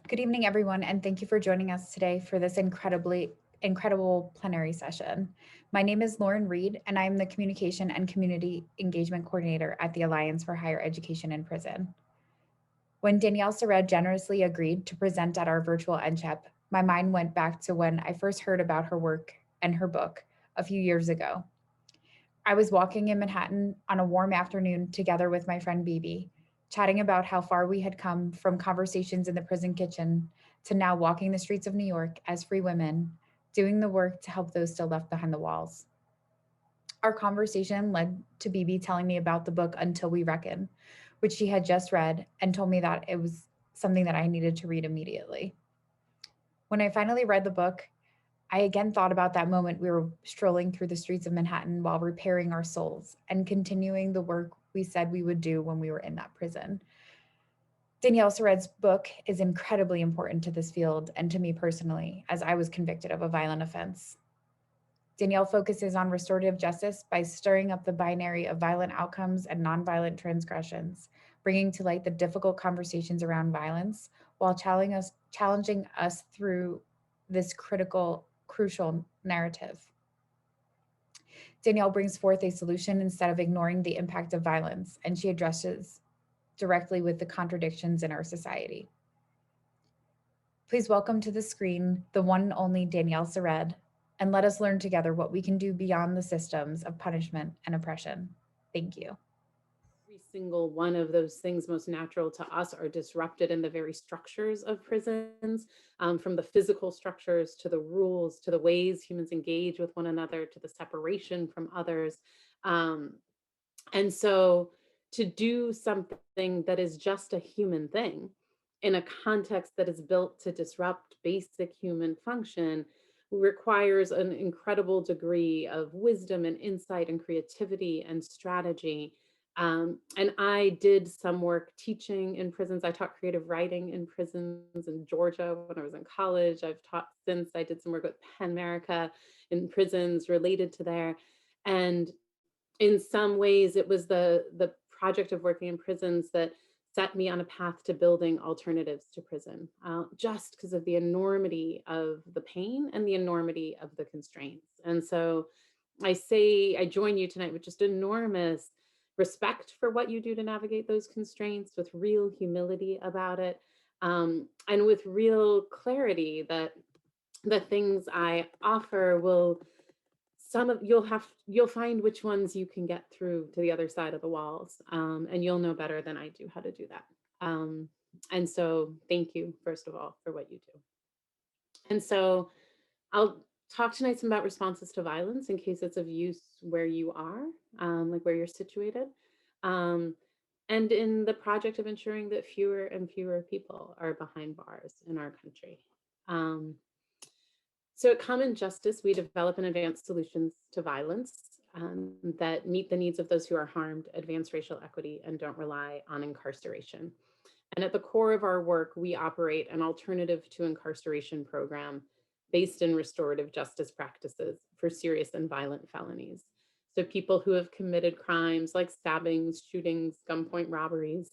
Good evening, everyone, and thank you for joining us today for this incredible plenary session. My name is Lauren Reed, and I'm the Communication and Community Engagement Coordinator at the Alliance for Higher Education in Prison. When Danielle Sered generously agreed to present at our virtual NCHEP, my mind went back to when I first heard about her work and her book a few years ago. I was walking in Manhattan on a warm afternoon together with my friend Bibi, chatting about how far we had come from conversations in the prison kitchen to now walking the streets of New York as free women, doing the work to help those still left behind the walls. Our conversation led to Bibi telling me about the book Until We Reckon, which she had just read and told me that it was something that I needed to read immediately. When I finally read the book, I again thought about that moment we were strolling through the streets of Manhattan while repairing our souls and continuing the work we said we would do when we were in that prison. Danielle Sered's book is incredibly important to this field and to me personally, as I was convicted of a violent offense. Danielle focuses on restorative justice by stirring up the binary of violent outcomes and nonviolent transgressions, bringing to light the difficult conversations around violence while challenging us through this crucial narrative. Danielle brings forth a solution instead of ignoring the impact of violence, and she addresses directly with the contradictions in our society. Please welcome to the screen the one and only Danielle Sered, and let us learn together what we can do beyond the systems of punishment and oppression. Thank you. Every single one of those things most natural to us are disrupted in the very structures of prisons, from the physical structures to the rules to the ways humans engage with one another to the separation from others. Um, and so to do something that is just a human thing in a context that is built to disrupt basic human function requires an incredible degree of wisdom and insight and creativity and strategy. And I did some work teaching in prisons. I taught creative writing in prisons in Georgia when I was in college. I've taught since. I did some work with Penn America in prisons related to there. And in some ways, it was the project of working in prisons that set me on a path to building alternatives to prison, just because of the enormity of the pain and the enormity of the constraints. And so I join you tonight with just enormous respect for what you do to navigate those constraints, with real humility about it, and with real clarity that the things I offer will some of you'll find which ones you can get through to the other side of the walls, and you'll know better than I do how to do that. And so thank you, first of all, for what you do. And so I'll talk tonight some about responses to violence in case it's of use where you are, like where you're situated, um, and in the project of ensuring that fewer and fewer people are behind bars in our country. um, so at Common Justice, we develop and advance solutions to violence, that meet the needs of those who are harmed, advance racial equity, and don't rely on incarceration. And at the core of our work, we operate an alternative to incarceration program based in restorative justice practices for serious and violent felonies. So people who have committed crimes like stabbings, shootings, gunpoint robberies,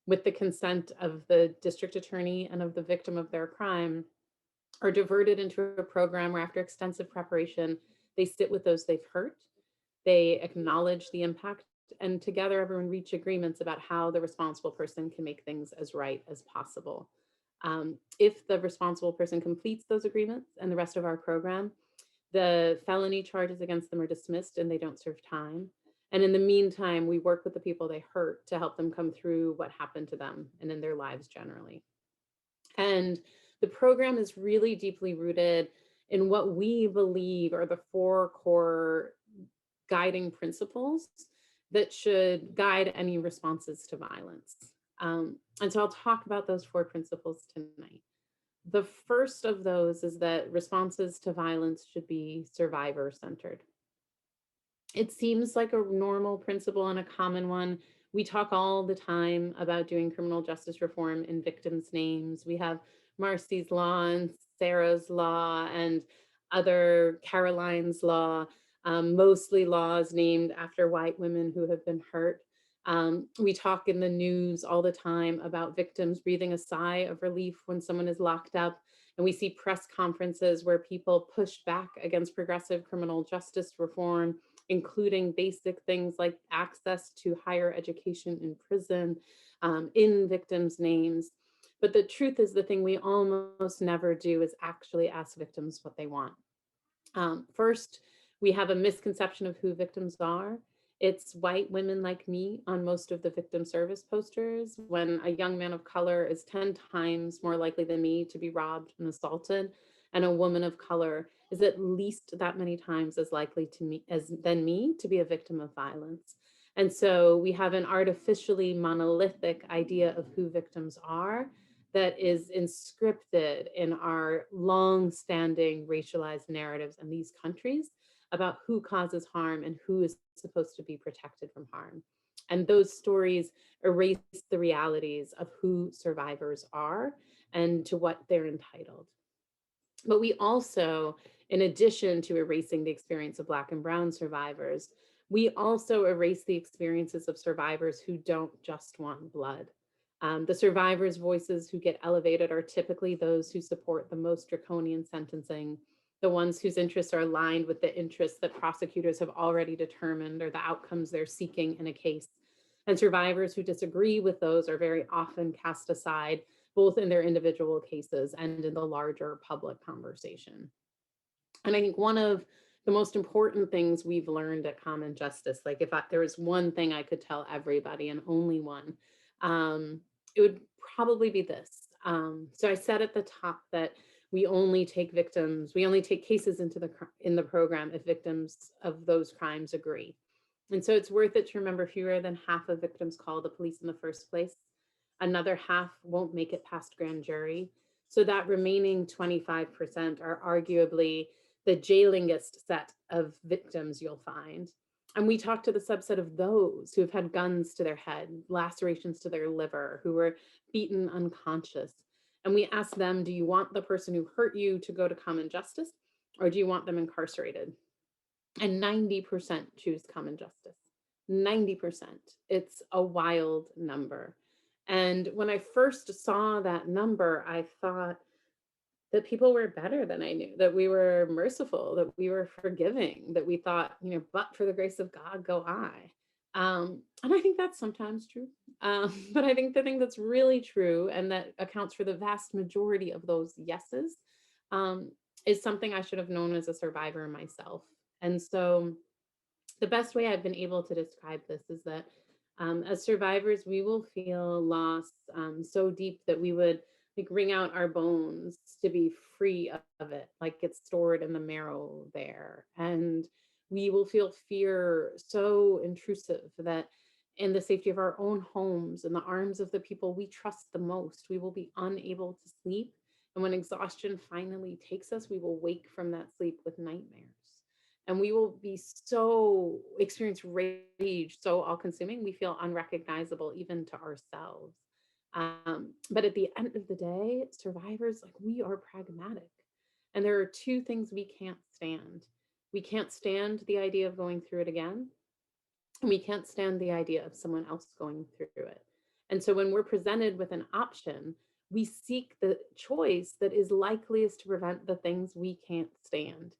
with the consent of the district attorney and of the victim of their crime, are diverted into a program where, after extensive preparation, they sit with those they've hurt, they acknowledge the impact, and together everyone reach agreements about how the responsible person can make things as right as possible. If the responsible person completes those agreements and the rest of our program, the felony charges against them are dismissed and they don't serve time. And in the meantime, we work with the people they hurt to help them come through what happened to them and in their lives generally. And the program is really deeply rooted in what we believe are the four core guiding principles that should guide any responses to violence. And so I'll talk about those four principles tonight. The first of those is that responses to violence should be survivor centered. It seems like a normal principle and a common one. We talk all the time about doing criminal justice reform in victims' names. We have Marcy's Law and Sarah's Law and other Caroline's Law, mostly laws named after white women who have been hurt. We talk in the news all the time about victims breathing a sigh of relief when someone is locked up. And we see press conferences where people push back against progressive criminal justice reform, including basic things like access to higher education in prison, in victims' names. But the truth is, the thing we almost never do is actually ask victims what they want. First, we have a misconception of who victims are. It's white women like me on most of the victim service posters, when a young man of color is 10 times more likely than me to be robbed and assaulted, and a woman of color is at least that many times as likely to me as than me to be a victim of violence. And so we have an artificially monolithic idea of who victims are that is inscripted in our long-standing racialized narratives in these countries about who causes harm and who is supposed to be protected from harm. And those stories erase the realities of who survivors are and to what they're entitled. But we also, in addition to erasing the experience of Black and Brown survivors, we also erase the experiences of survivors who don't just want blood. The survivors' voices who get elevated are typically those who support the most draconian sentencing, the ones whose interests are aligned with the interests that prosecutors have already determined or the outcomes they're seeking in a case. And survivors who disagree with those are very often cast aside, both in their individual cases and in the larger public conversation. And I think one of the most important things we've learned at Common Justice, like if there was one thing I could tell everybody and only one, it would probably be this. So I said at the top that we only take victims, we only take cases into in the program if victims of those crimes agree. And so it's worth it to remember fewer than half of victims call the police in the first place. Another half won't make it past grand jury. So that remaining 25% are arguably the jailingest set of victims you'll find. And we talked to the subset of those who have had guns to their head, lacerations to their liver, who were beaten unconscious. And we asked them, do you want the person who hurt you to go to common justice, or do you want them incarcerated? And 90% choose common justice. 90%. It's a wild number. And when I first saw that number, I thought that people were better than I knew, that we were merciful, that we were forgiving, that we thought, but for the grace of God, go I. And I think that's sometimes true. But I think the thing that's really true and that accounts for the vast majority of those yeses um, is something I should have known as a survivor myself. And so the best way I've been able to describe this is that as survivors, we will feel loss so deep that we would like wring out our bones to be free of it, like it's stored in the marrow there. And we will feel fear so intrusive that in the safety of our own homes, in the arms of the people we trust the most, we will be unable to sleep. And when exhaustion finally takes us, we will wake from that sleep with nightmares, and we will be so experience rage so all consuming we feel unrecognizable even to ourselves. But at the end of the day, survivors, like, we are pragmatic, and there are two things we can't stand. We can't stand the idea of going through it again, and we can't stand the idea of someone else going through it. And so when we're presented with an option, we seek the choice that is likeliest to prevent the things we can't stand.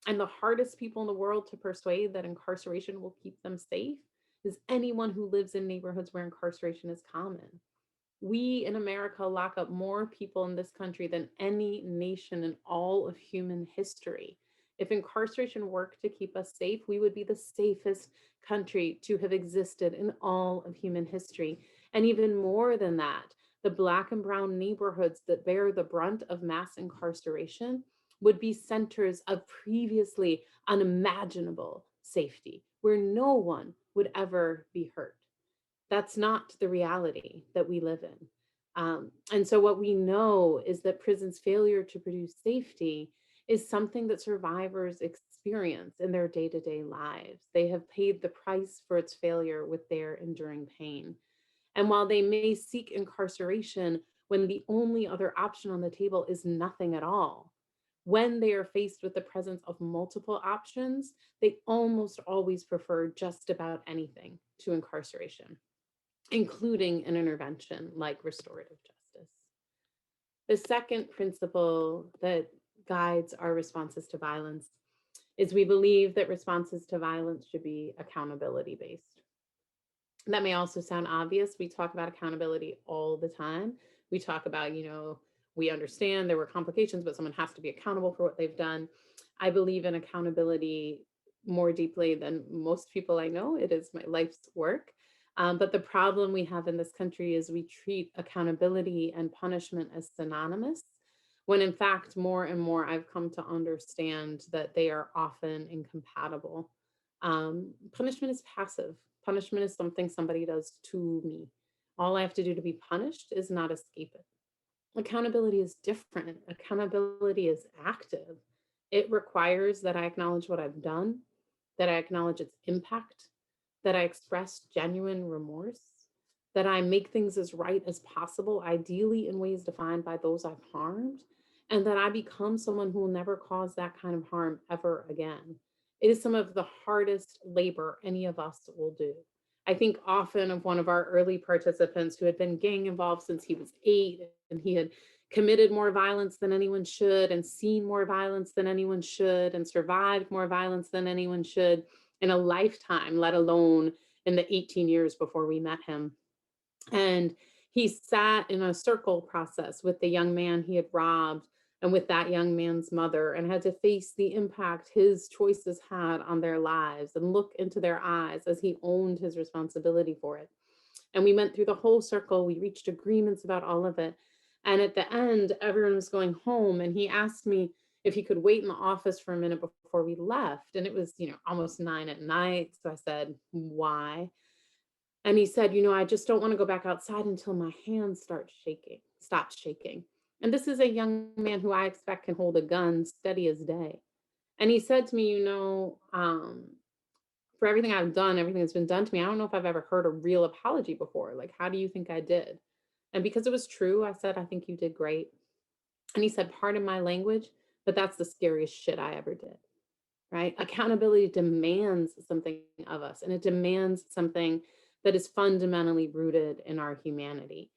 And the hardest people in the world to persuade that incarceration will keep them safe is anyone who lives in neighborhoods where incarceration is common. We in America lock up more people in this country than any nation in all of human history. If incarceration worked to keep us safe, we would be the safest country to have existed in all of human history. And even more than that, the Black and Brown neighborhoods that bear the brunt of mass incarceration would be centers of previously unimaginable safety, where no one would ever be hurt. That's not the reality that we live in. And so, what we know is that prison's failure to produce safety is something that survivors experience in their day to day lives. They have paid the price for its failure with their enduring pain. And while they may seek incarceration when the only other option on the table is nothing at all, when they are faced with the presence of multiple options, they almost always prefer just about anything to incarceration. including an intervention like restorative justice. The second principle that guides our responses to violence is we believe that responses to violence should be accountability based. That may also sound obvious. We talk about accountability all the time. We talk about, we understand there were complications, but someone has to be accountable for what they've done. I believe in accountability more deeply than most people I know. It is my life's work. But the problem we have in this country is we treat accountability and punishment as synonymous, when in fact, more and more I've come to understand that they are often incompatible. Punishment is passive. Punishment is something somebody does to me. All I have to do to be punished is not escape it. Accountability is different. Accountability is active. It requires that I acknowledge what I've done, that I acknowledge its impact, that I express genuine remorse, that I make things as right as possible, ideally in ways defined by those I've harmed, and that I become someone who will never cause that kind of harm ever again. It is some of the hardest labor any of us will do. I think often of one of our early participants who had been gang involved since he was 8, and he had committed more violence than anyone should, and seen more violence than anyone should, and survived more violence than anyone should in a lifetime, let alone in the 18 years before we met him. And he sat in a circle process with the young man he had robbed and with that young man's mother, and had to face the impact his choices had on their lives and look into their eyes as he owned his responsibility for it. And we went through the whole circle. We reached agreements about all of it. And at the end, everyone was going home. And he asked me if he could wait in the office for a minute before we left. And it was, almost 9 at night. So I said, why? And he said, I just don't want to go back outside until my hands stop shaking. And this is a young man who I expect can hold a gun steady as day. And he said to me, for everything I've done, everything that's been done to me, I don't know if I've ever heard a real apology before. Like, how do you think I did? And because it was true, I said, I think you did great. And he said, pardon my language, but that's the scariest shit I ever did. Right? Accountability demands something of us, and it demands something that is fundamentally rooted in our humanity.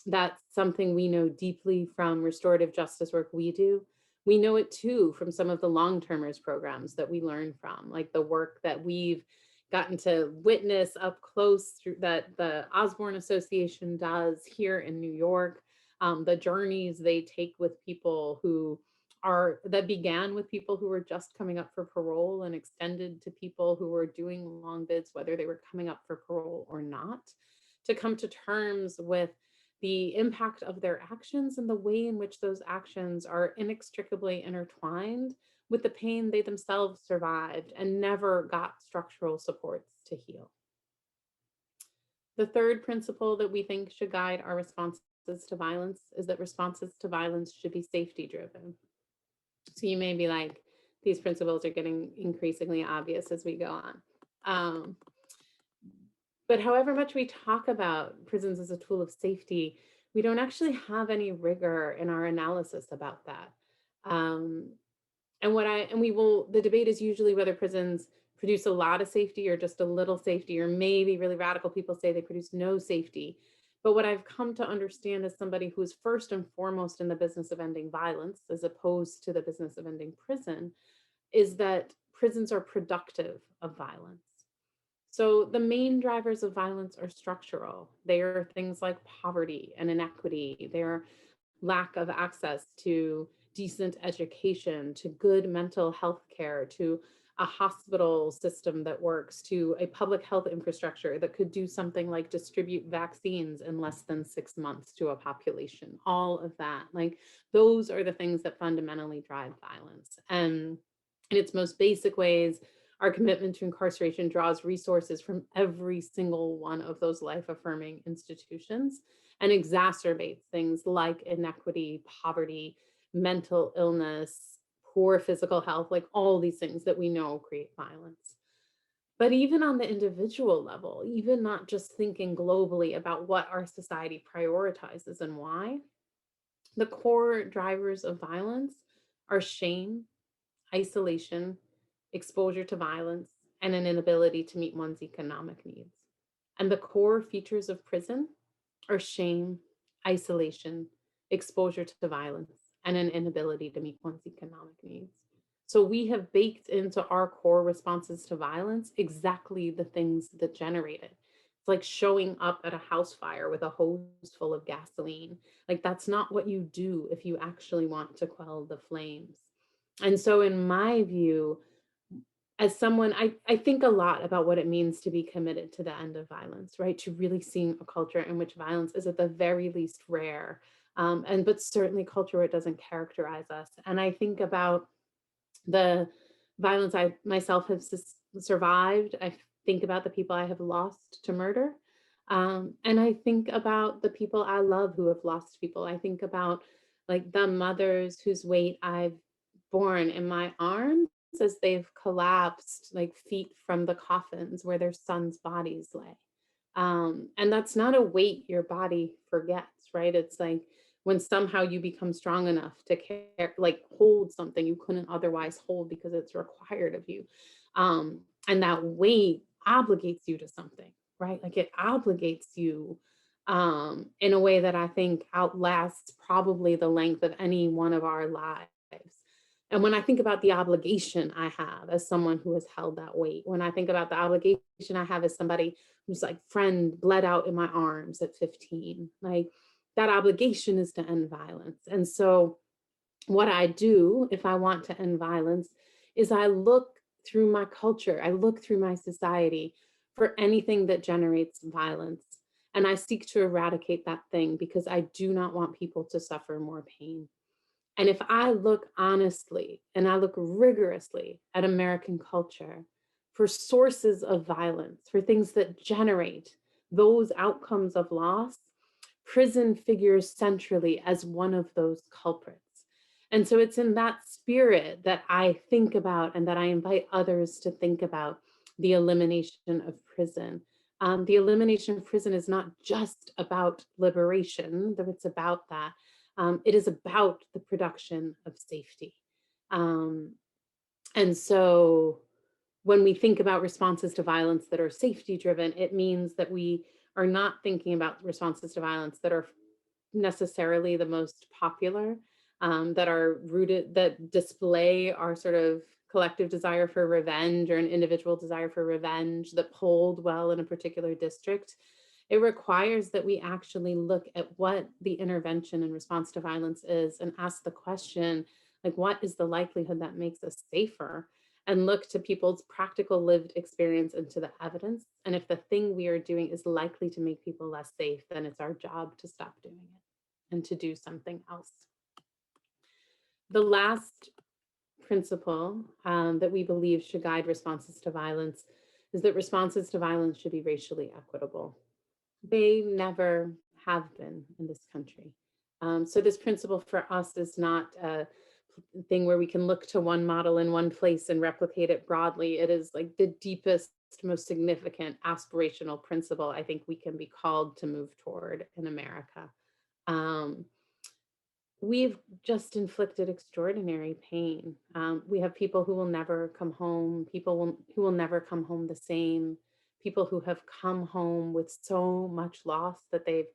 That's something we know deeply from restorative justice work we do. We know it too from some of the long-termers programs that we learn from, like the work that we've gotten to witness up close through that the Osborne Association does here in New York, the journeys they take with people that began with people who were just coming up for parole and extended to people who were doing long bids, whether they were coming up for parole or not, to come to terms with the impact of their actions and the way in which those actions are inextricably intertwined with the pain they themselves survived and never got structural supports to heal. The third principle that we think should guide our responses to violence is that responses to violence should be safety driven. So you may be like, these principles are getting increasingly obvious as we go on. But however much we talk about prisons as a tool of safety, we don't actually have any rigor in our analysis about that. The debate is usually whether prisons produce a lot of safety or just a little safety, or maybe really radical people say they produce no safety. But what I've come to understand as somebody who is first and foremost in the business of ending violence, as opposed to the business of ending prison, is that prisons are productive of violence. So the main drivers of violence are structural. They are things like poverty and inequity. They're lack of access to decent education, to good mental health care, to a hospital system that works, to a public health infrastructure that could do something like distribute vaccines in less than 6 months to a population. All of that, like those are the things that fundamentally drive violence. And in its most basic ways, our commitment to incarceration draws resources from every single one of those life affirming institutions and exacerbates things like inequity, poverty, mental illness, poor physical health, like all these things that we know create violence. But even on the individual level, even not just thinking globally about what our society prioritizes and why, the core drivers of violence are shame, isolation, exposure to violence, and an inability to meet one's economic needs. And the core features of prison are shame, isolation, exposure to violence, and an inability to meet one's economic needs. So we have baked into our core responses to violence exactly the things that generate it. It's like showing up at a house fire with a hose full of gasoline. Like, that's not what you do if you actually want to quell the flames. And so, in my view, as someone, I think a lot about what it means to be committed to the end of violence, right? To really seeing a culture in which violence is at the very least rare, and but certainly culture where it doesn't characterize us. And I think about the violence I myself have survived. I think about the people I have lost to murder. And I think about the people I love who have lost people. I think about like the mothers whose weight I've borne in my arms as they've collapsed like feet from the coffins where their sons' bodies lay. And that's not a weight your body forgets, right? It's like when somehow you become strong enough to care, like hold something you couldn't otherwise hold because it's required of you. And that weight obligates you to something, right? Like it obligates you in a way that I think outlasts probably the length of any one of our lives. And when I think about the obligation I have as someone who has held that weight, when I think about the obligation I have as somebody who's like friend bled out in my arms at 15, like that obligation is to end violence. And so what I do if I want to end violence is I look through my culture, I look through my society for anything that generates violence. And I seek to eradicate that thing because I do not want people to suffer more pain. And if I look honestly and I look rigorously at American culture for sources of violence, for things that generate those outcomes of loss, prison figures centrally as one of those culprits. And so it's in that spirit that I think about and that I invite others to think about the elimination of prison. The elimination of prison is not just about liberation, though it's about that. It is about the production of safety. Um, and so when we think about responses to violence that are safety driven, it means that we are not thinking about responses to violence that are necessarily the most popular, that are rooted, that display our sort of collective desire for revenge or an individual desire for revenge that polled well in a particular district. It requires that we actually look at what the intervention in response to violence is and ask the question, like, what is the likelihood that makes us safer? And look to people's practical lived experience and to the evidence. And if the thing we are doing is likely to make people less safe, then it's our job to stop doing it and to do something else. The last principle that we believe should guide responses to violence is that responses to violence should be racially equitable. They never have been in this country. So this principle for us is not a thing where we can look to one model in one place and replicate it broadly. It is like the deepest, most significant aspirational principle I think we can be called to move toward in America. Um, we've just inflicted extraordinary pain. We have people who will never come home, who will never come home the same, people who have come home with so much loss that they've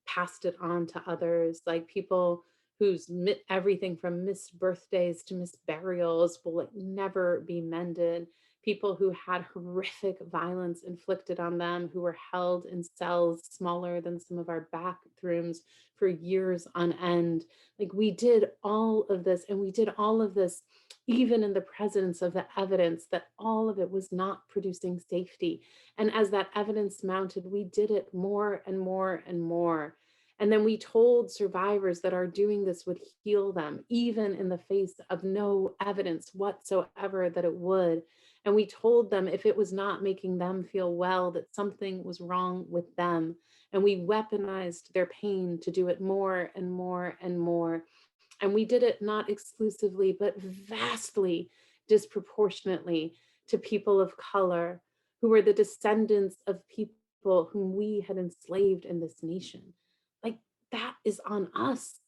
passed it on to others, like people whose everything from missed birthdays to missed burials will like never be mended, people who had horrific violence inflicted on them, who were held in cells smaller than some of our bathrooms for years on end. Like we did all of this, and we did all of this even in the presence of the evidence that all of it was not producing safety. And as that evidence mounted, we did it more and more and more. And then we told survivors that our doing this would heal them, even in the face of no evidence whatsoever that it would. And we told them if it was not making them feel well, that something was wrong with them. And we weaponized their pain to do it more and more and more. And we did it not exclusively, but vastly disproportionately to people of color who were the descendants of people whom we had enslaved in this nation. Like that is on us.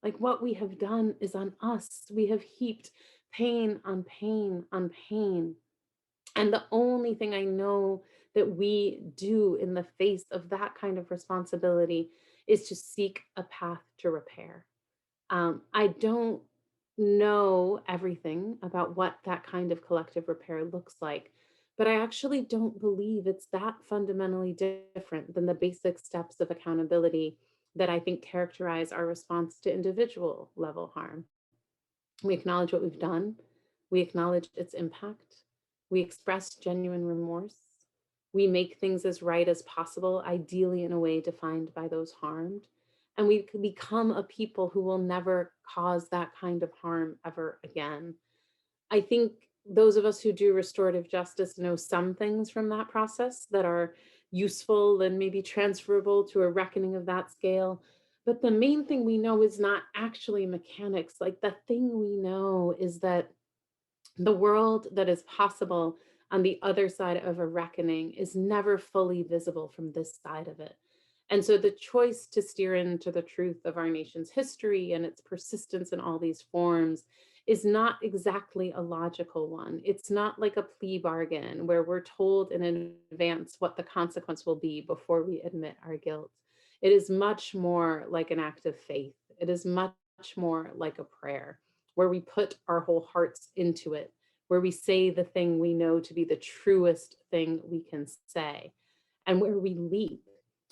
Like what we have done is on us. We have heaped pain on pain on pain. And the only thing I know that we do in the face of that kind of responsibility is to seek a path to repair. I don't know everything about what that kind of collective repair looks like, but I actually don't believe it's that fundamentally different than the basic steps of accountability that I think characterize our response to individual level harm. We acknowledge what we've done. We acknowledge its impact. We express genuine remorse. We make things as right as possible, ideally in a way defined by those harmed. And we can become a people who will never cause that kind of harm ever again. I think those of us who do restorative justice know some things from that process that are useful and maybe transferable to a reckoning of that scale. But the main thing we know is not actually mechanics. Like the thing we know is that the world that is possible on the other side of a reckoning is never fully visible from this side of it. And so the choice to steer into the truth of our nation's history and its persistence in all these forms is not exactly a logical one. It's not like a plea bargain where we're told in advance what the consequence will be before we admit our guilt. It is much more like an act of faith. It is much more like a prayer where we put our whole hearts into it, where we say the thing we know to be the truest thing we can say, and where we leap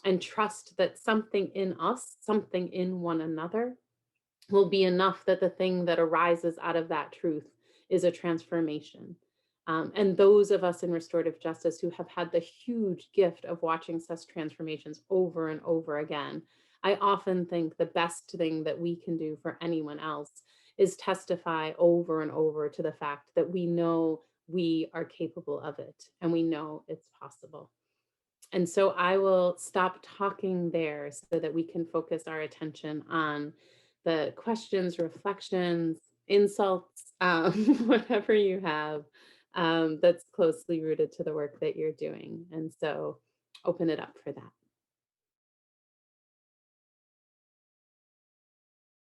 and trust that something in us, something in one another, will be enough that the thing that arises out of that truth is a transformation. And those of us in restorative justice who have had the huge gift of watching such transformations over and over again, I often think the best thing that we can do for anyone else is testify over and over to the fact that we know we are capable of it and we know it's possible. And so I will stop talking there so that we can focus our attention on the questions, reflections, insults, whatever you have that's closely rooted to the work that you're doing. And so open it up for that.